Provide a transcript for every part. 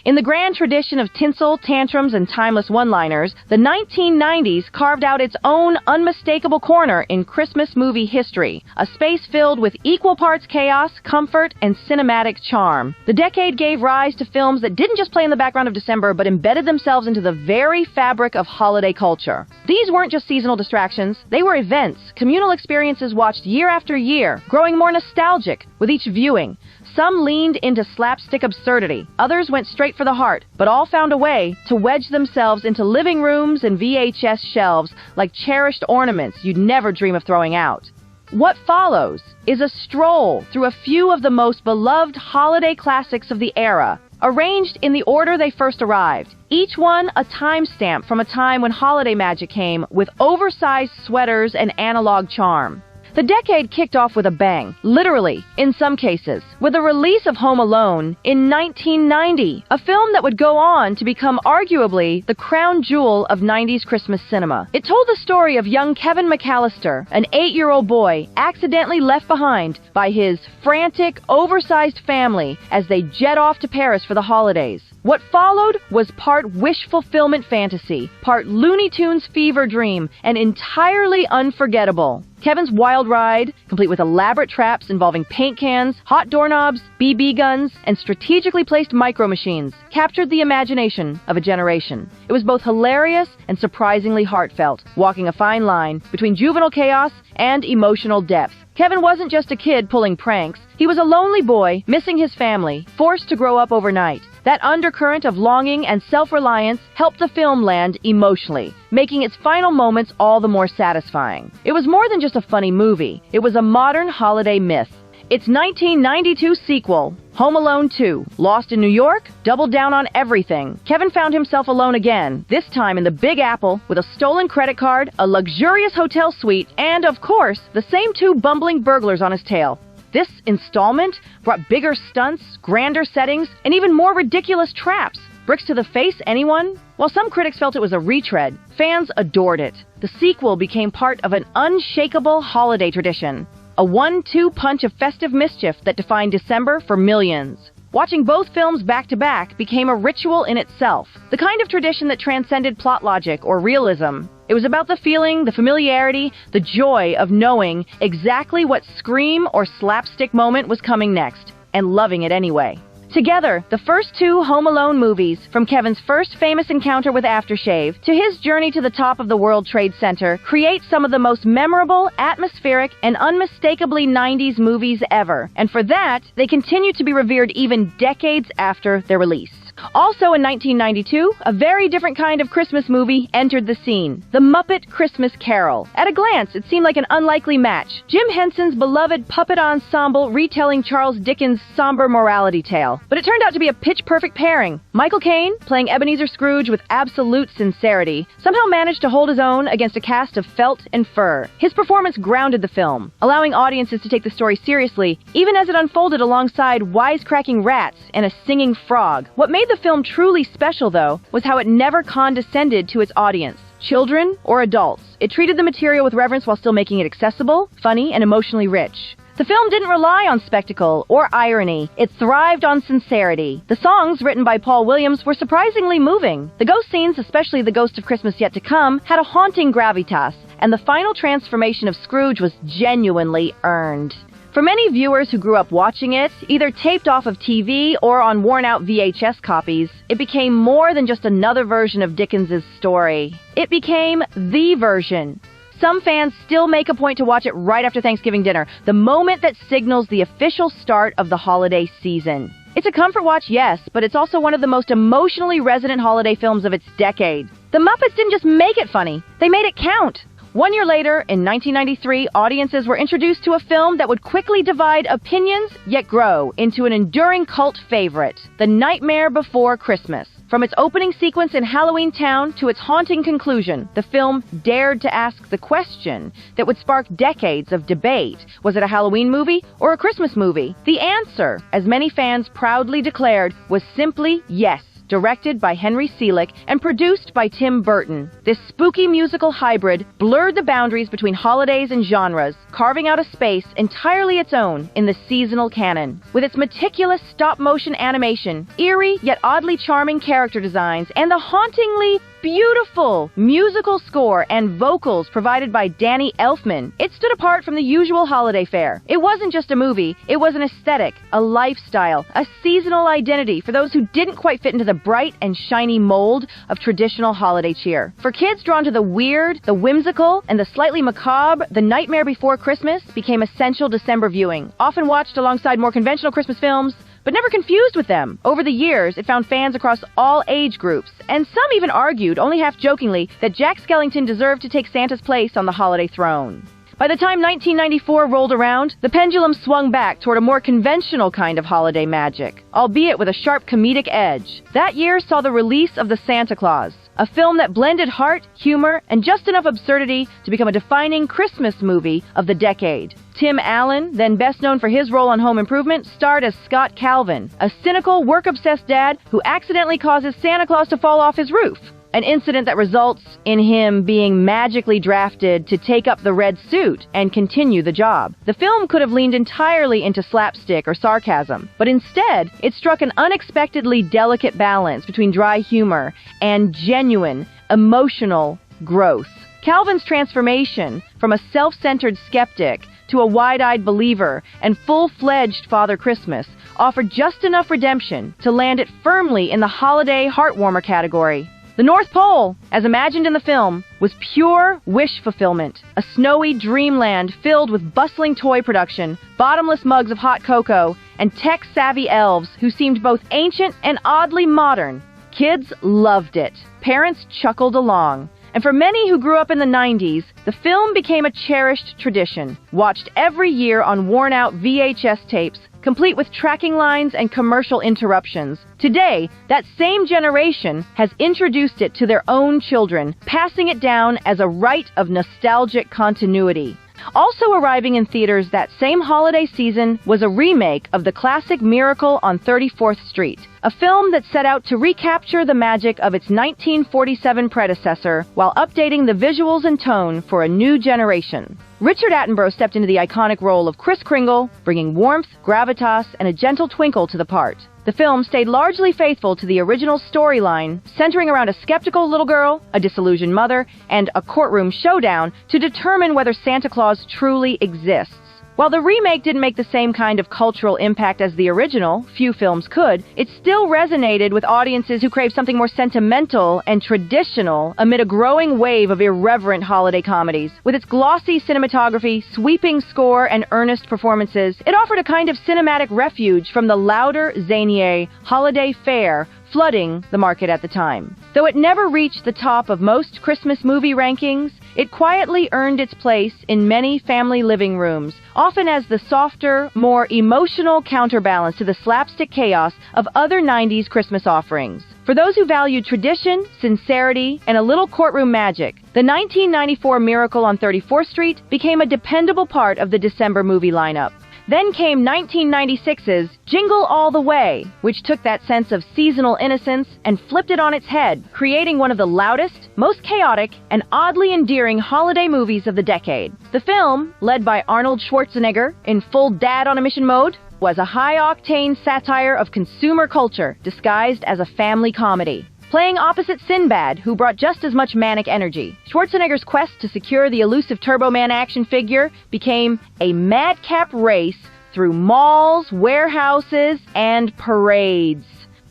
In the grand tradition of tinsel, tantrums, and timeless one-liners, the 1990s carved out its own unmistakable corner in Christmas movie history, a space filled with equal parts chaos, comfort, and cinematic charm. The decade gave rise to films that didn't just play in the background of December, but embedded themselves into the very fabric of holiday culture. These weren't just seasonal distractions, they were events, communal experiences watched year after year, growing more nostalgic with each viewing. Some leaned into slapstick absurdity, others went straight for the heart, but all found a way to wedge themselves into living rooms and VHS shelves like cherished ornaments you'd never dream of throwing out. What follows is a stroll through a few of the most beloved holiday classics of the era, arranged in the order they first arrived, each one a timestamp from a time when holiday magic came with oversized sweaters and analog charm. The decade kicked off with a bang, literally, in some cases, with the release of Home Alone in 1990, a film that would go on to become arguably the crown jewel of 90s Christmas cinema. It told the story of young Kevin McAllister, an 8-year-old boy accidentally left behind by his frantic, oversized family as they jet off to Paris for the holidays. What followed was part wish fulfillment fantasy, part Looney Tunes fever dream, and entirely unforgettable. Kevin's wild ride, complete with elaborate traps involving paint cans, hot doorknobs, BB guns, and strategically placed micro machines, captured the imagination of a generation. It was both hilarious and surprisingly heartfelt, walking a fine line between juvenile chaos and emotional depth. Kevin wasn't just a kid pulling pranks. He was a lonely boy, missing his family, forced to grow up overnight. That undercurrent of longing and self-reliance helped the film land emotionally, making its final moments all the more satisfying. It was more than just a funny movie. It was a modern holiday myth. Its 1992 sequel, Home Alone 2, Lost in New York, doubled down on everything. Kevin found himself alone again, this time in the Big Apple, with a stolen credit card, a luxurious hotel suite, and, of course, the same two bumbling burglars on his tail. This installment brought bigger stunts, grander settings, and even more ridiculous traps. Bricks to the face, anyone? While some critics felt it was a retread, fans adored it. The sequel became part of an unshakable holiday tradition, a 1-2 punch of festive mischief that defined December for millions. Watching both films back-to-back became a ritual in itself, the kind of tradition that transcended plot logic or realism. It was about the feeling, the familiarity, the joy of knowing exactly what scream or slapstick moment was coming next, and loving it anyway. Together, the first two Home Alone movies, from Kevin's first famous encounter with aftershave to his journey to the top of the World Trade Center, create some of the most memorable, atmospheric, and unmistakably 90s movies ever. And for that, they continue to be revered even decades after their release. Also in 1992, a very different kind of Christmas movie entered the scene, the Muppet Christmas Carol. At a glance, it seemed like an unlikely match. Jim Henson's beloved puppet ensemble retelling Charles Dickens' somber morality tale. But it turned out to be a pitch-perfect pairing. Michael Caine, playing Ebenezer Scrooge with absolute sincerity, somehow managed to hold his own against a cast of felt and fur. His performance grounded the film, allowing audiences to take the story seriously, even as it unfolded alongside wisecracking rats and a singing frog. What made the film truly special, though, was how it never condescended to its audience, children or adults. It treated the material with reverence while still making it accessible, funny, and emotionally rich. The film didn't rely on spectacle or irony. It thrived on sincerity. The songs, written by Paul Williams, were surprisingly moving. The ghost scenes, especially The Ghost of Christmas Yet to Come, had a haunting gravitas, and the final transformation of Scrooge was genuinely earned. For many viewers who grew up watching it, either taped off of TV or on worn-out VHS copies, it became more than just another version of Dickens's story. It became the version. Some fans still make a point to watch it right after Thanksgiving dinner, the moment that signals the official start of the holiday season. It's a comfort watch, yes, but it's also one of the most emotionally resonant holiday films of its decade. The Muppets didn't just make it funny, they made it count. 1 year later, in 1993, audiences were introduced to a film that would quickly divide opinions, yet grow into an enduring cult favorite, The Nightmare Before Christmas. From its opening sequence in Halloween Town to its haunting conclusion, the film dared to ask the question that would spark decades of debate. Was it a Halloween movie or a Christmas movie? The answer, as many fans proudly declared, was simply yes. directed by Henry Selick and produced by Tim Burton. This spooky musical hybrid blurred the boundaries between holidays and genres, carving out a space entirely its own in the seasonal canon. With its meticulous stop-motion animation, eerie yet oddly charming character designs, and the hauntingly beautiful musical score and vocals provided by Danny Elfman, it stood apart from the usual holiday fare. It wasn't just a movie, it was an aesthetic, a lifestyle, a seasonal identity for those who didn't quite fit into the bright and shiny mold of traditional holiday cheer. For kids drawn to the weird, the whimsical, and the slightly macabre, The Nightmare Before Christmas became essential December viewing, often watched alongside more conventional Christmas films, but never confused with them. Over the years, it found fans across all age groups, and some even argued, only half-jokingly, that Jack Skellington deserved to take Santa's place on the holiday throne. By the time 1994 rolled around, the pendulum swung back toward a more conventional kind of holiday magic, albeit with a sharp comedic edge. That year saw the release of The Santa Claus, a film that blended heart, humor, and just enough absurdity to become a defining Christmas movie of the decade. Tim Allen, then best known for his role on Home Improvement, starred as Scott Calvin, a cynical, work-obsessed dad who accidentally causes Santa Claus to fall off his roof. An incident that results in him being magically drafted to take up the red suit and continue the job. The film could have leaned entirely into slapstick or sarcasm, but instead, it struck an unexpectedly delicate balance between dry humor and genuine, emotional growth. Calvin's transformation from a self-centered skeptic to a wide-eyed believer and full-fledged Father Christmas offered just enough redemption to land it firmly in the holiday heartwarmer category. The North Pole, as imagined in the film, was pure wish fulfillment, a snowy dreamland filled with bustling toy production, bottomless mugs of hot cocoa, and tech-savvy elves who seemed both ancient and oddly modern. Kids loved it. Parents chuckled along. And for many who grew up in the 90s, the film became a cherished tradition, watched every year on worn-out VHS tapes, complete with tracking lines and commercial interruptions. Today, that same generation has introduced it to their own children, passing it down as a rite of nostalgic continuity. Also arriving in theaters that same holiday season was a remake of the classic Miracle on 34th Street, a film that set out to recapture the magic of its 1947 predecessor while updating the visuals and tone for a new generation. Richard Attenborough stepped into the iconic role of Kris Kringle, bringing warmth, gravitas, and a gentle twinkle to the part. The film stayed largely faithful to the original storyline, centering around a skeptical little girl, a disillusioned mother, and a courtroom showdown to determine whether Santa Claus truly exists. While the remake didn't make the same kind of cultural impact as the original, few films could, it still resonated with audiences who craved something more sentimental and traditional amid a growing wave of irreverent holiday comedies. With its glossy cinematography, sweeping score, and earnest performances, it offered a kind of cinematic refuge from the louder, zanier holiday fare flooding the market at the time. Though it never reached the top of most Christmas movie rankings, it quietly earned its place in many family living rooms, often as the softer, more emotional counterbalance to the slapstick chaos of other 90s Christmas offerings. For those who valued tradition, sincerity, and a little courtroom magic, the 1994 Miracle on 34th Street became a dependable part of the December movie lineup. Then came 1996's Jingle All the Way, which took that sense of seasonal innocence and flipped it on its head, creating one of the loudest, most chaotic, and oddly endearing holiday movies of the decade. The film, led by Arnold Schwarzenegger in full dad-on-a-mission mode, was a high-octane satire of consumer culture disguised as a family comedy. Playing opposite Sinbad, who brought just as much manic energy, Schwarzenegger's quest to secure the elusive Turbo Man action figure became a madcap race through malls, warehouses, and parades.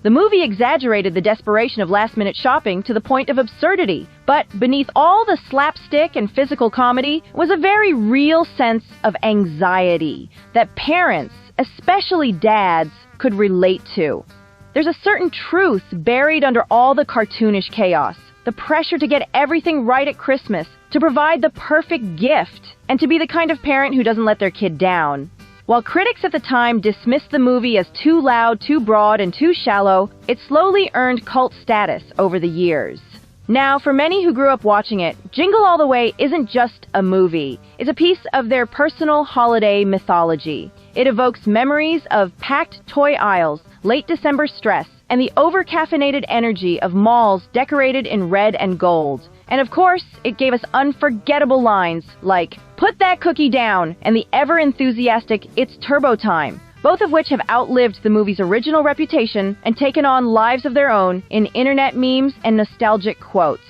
The movie exaggerated the desperation of last-minute shopping to the point of absurdity, but beneath all the slapstick and physical comedy was a very real sense of anxiety that parents, especially dads, could relate to. There's a certain truth buried under all the cartoonish chaos, the pressure to get everything right at Christmas, to provide the perfect gift, and to be the kind of parent who doesn't let their kid down. While critics at the time dismissed the movie as too loud, too broad, and too shallow, it slowly earned cult status over the years. Now, for many who grew up watching it, Jingle All the Way isn't just a movie. It's a piece of their personal holiday mythology. It evokes memories of packed toy aisles, late December stress, and the over-caffeinated energy of malls decorated in red and gold. And of course, it gave us unforgettable lines like, "Put that cookie down," and the ever-enthusiastic "It's turbo time," both of which have outlived the movie's original reputation and taken on lives of their own in internet memes and nostalgic quotes.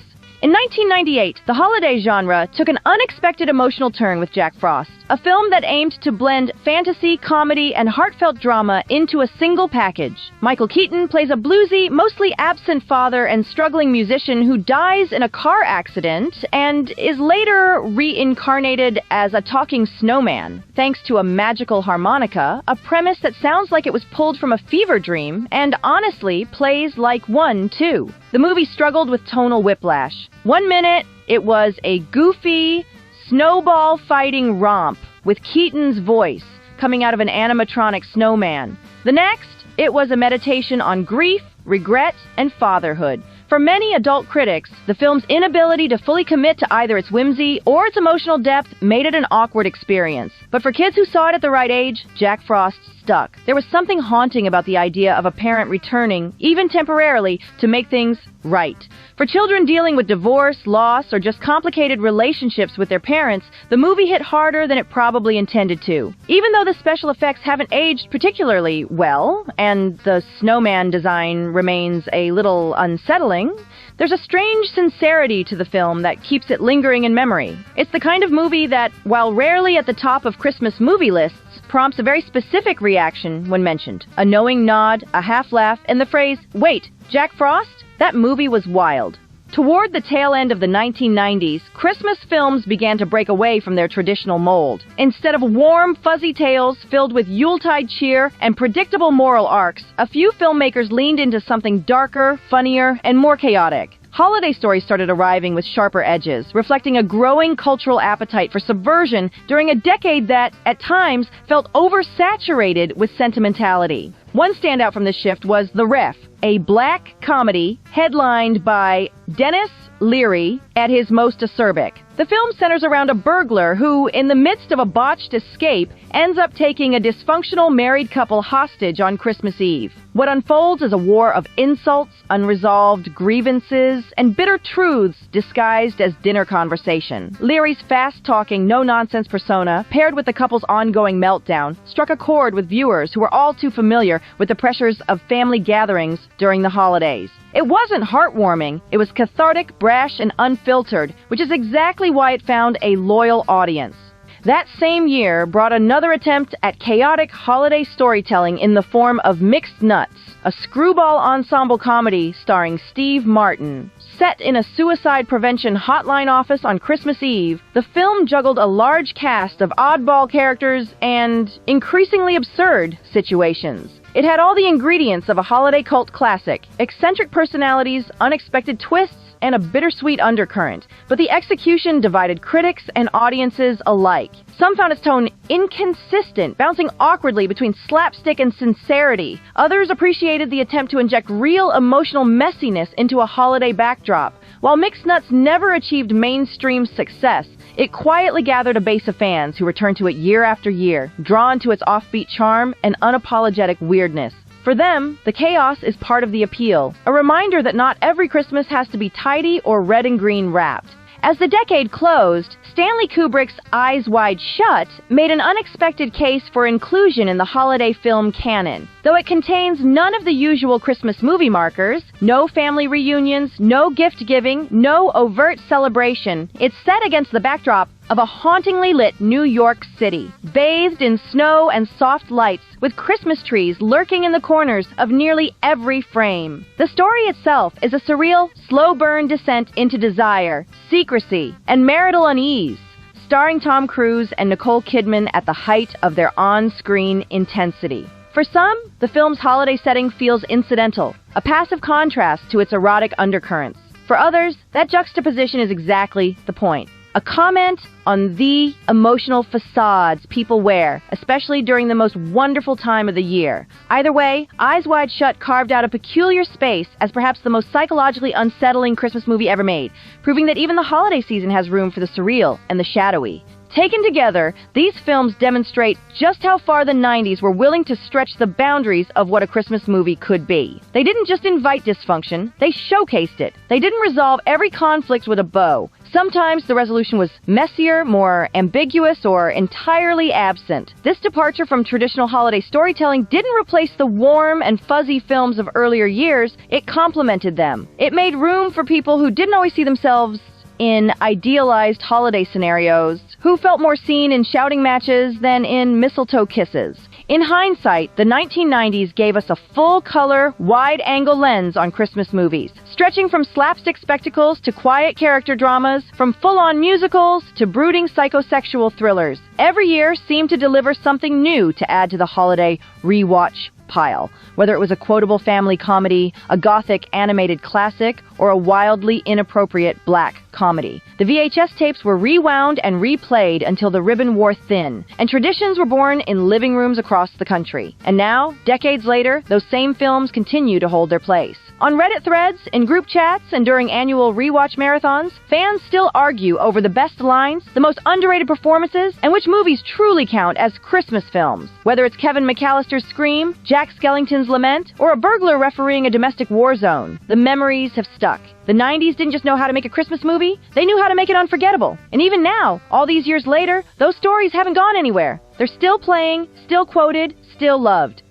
In 1998, the holiday genre took an unexpected emotional turn with Jack Frost, a film that aimed to blend fantasy, comedy, and heartfelt drama into a single package. Michael Keaton plays a bluesy, mostly absent father and struggling musician who dies in a car accident and is later reincarnated as a talking snowman, thanks to a magical harmonica, a premise that sounds like it was pulled from a fever dream and honestly plays like one, too. The movie struggled with tonal whiplash. One minute, it was a goofy, snowball-fighting romp with Keaton's voice coming out of an animatronic snowman. The next, it was a meditation on grief, regret, and fatherhood. For many adult critics, the film's inability to fully commit to either its whimsy or its emotional depth made it an awkward experience. But for kids who saw it at the right age, Jack Frost stuck. There was something haunting about the idea of a parent returning, even temporarily, to make things right. For children dealing with divorce, loss, or just complicated relationships with their parents, the movie hit harder than it probably intended to. Even though the special effects haven't aged particularly well, and the snowman design remains a little unsettling, there's a strange sincerity to the film that keeps it lingering in memory. It's the kind of movie that, while rarely at the top of Christmas movie lists, prompts a very specific reaction when mentioned. A knowing nod, a half laugh, and the phrase, "Wait, Jack Frost? That movie was wild." Toward the tail end of the 1990s, Christmas films began to break away from their traditional mold. Instead of warm, fuzzy tales filled with Yuletide cheer and predictable moral arcs, a few filmmakers leaned into something darker, funnier, and more chaotic. Holiday stories started arriving with sharper edges, reflecting a growing cultural appetite for subversion during a decade that, at times, felt oversaturated with sentimentality. One standout from this shift was The Ref, a black comedy headlined by Dennis Leary at his most acerbic. The film centers around a burglar who, in the midst of a botched escape, ends up taking a dysfunctional married couple hostage on Christmas Eve. What unfolds is a war of insults, unresolved grievances, and bitter truths disguised as dinner conversation. Leary's fast-talking, no-nonsense persona, paired with the couple's ongoing meltdown, struck a chord with viewers who were all too familiar with the pressures of family gatherings during the holidays. It wasn't heartwarming, it was cathartic, brash, and unfiltered, which is exactly why it found a loyal audience. That same year brought another attempt at chaotic holiday storytelling in the form of Mixed Nuts, a screwball ensemble comedy starring Steve Martin. Set in a suicide prevention hotline office on Christmas Eve, the film juggled a large cast of oddball characters and increasingly absurd situations. It had all the ingredients of a holiday cult classic: eccentric personalities, unexpected twists, and a bittersweet undercurrent. But the execution divided critics and audiences alike. Some found its tone inconsistent, bouncing awkwardly between slapstick and sincerity. Others appreciated the attempt to inject real emotional messiness into a holiday backdrop. While Mixed Nuts never achieved mainstream success, it quietly gathered a base of fans who returned to it year after year, drawn to its offbeat charm and unapologetic weirdness. For them, the chaos is part of the appeal, a reminder that not every Christmas has to be tidy or red and green wrapped. As the decade closed, Stanley Kubrick's Eyes Wide Shut made an unexpected case for inclusion in the holiday film canon. Though it contains none of the usual Christmas movie markers, no family reunions, no gift-giving, no overt celebration, it's set against the backdrop of a hauntingly lit New York City, bathed in snow and soft lights, with Christmas trees lurking in the corners of nearly every frame. The story itself is a surreal, slow-burn descent into desire, secrecy, and marital unease, starring Tom Cruise and Nicole Kidman at the height of their on-screen intensity. For some, the film's holiday setting feels incidental, a passive contrast to its erotic undercurrents. For others, that juxtaposition is exactly the point. A comment on the emotional facades people wear, especially during the most wonderful time of the year. Either way, Eyes Wide Shut carved out a peculiar space as perhaps the most psychologically unsettling Christmas movie ever made, proving that even the holiday season has room for the surreal and the shadowy. Taken together, these films demonstrate just how far the 90s were willing to stretch the boundaries of what a Christmas movie could be. They didn't just invite dysfunction, they showcased it. They didn't resolve every conflict with a bow. Sometimes the resolution was messier, more ambiguous, or entirely absent. This departure from traditional holiday storytelling didn't replace the warm and fuzzy films of earlier years, it complemented them. It made room for people who didn't always see themselves in idealized holiday scenarios, who felt more seen in shouting matches than in mistletoe kisses. In hindsight, the 1990s gave us a full-color, wide-angle lens on Christmas movies, stretching from slapstick spectacles to quiet character dramas, from full-on musicals to brooding psychosexual thrillers. Every year seemed to deliver something new to add to the holiday rewatch pile, whether it was a quotable family comedy, a gothic animated classic, or a wildly inappropriate black comedy. The VHS tapes were rewound and replayed until the ribbon wore thin, and traditions were born in living rooms across the country. And now, decades later, those same films continue to hold their place. On Reddit threads, in group chats, and during annual rewatch marathons, fans still argue over the best lines, the most underrated performances, and which movies truly count as Christmas films. Whether it's Kevin McAllister's Scream, Jack Skellington's Lament, or a burglar refereeing a domestic war zone, the memories have stuck. The 90s didn't just know how to make a Christmas movie, they knew how to make it unforgettable. And even now, all these years later, those stories haven't gone anywhere. They're still playing, still quoted, still loved.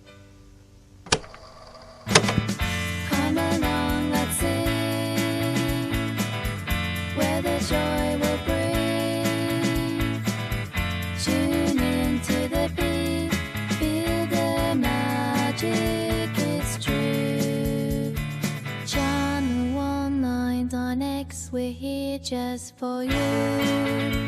Come along, let's sing, where the joy will bring. Tune into the beat, feel the magic, it's true. Channel 1 on X, we're here just for you.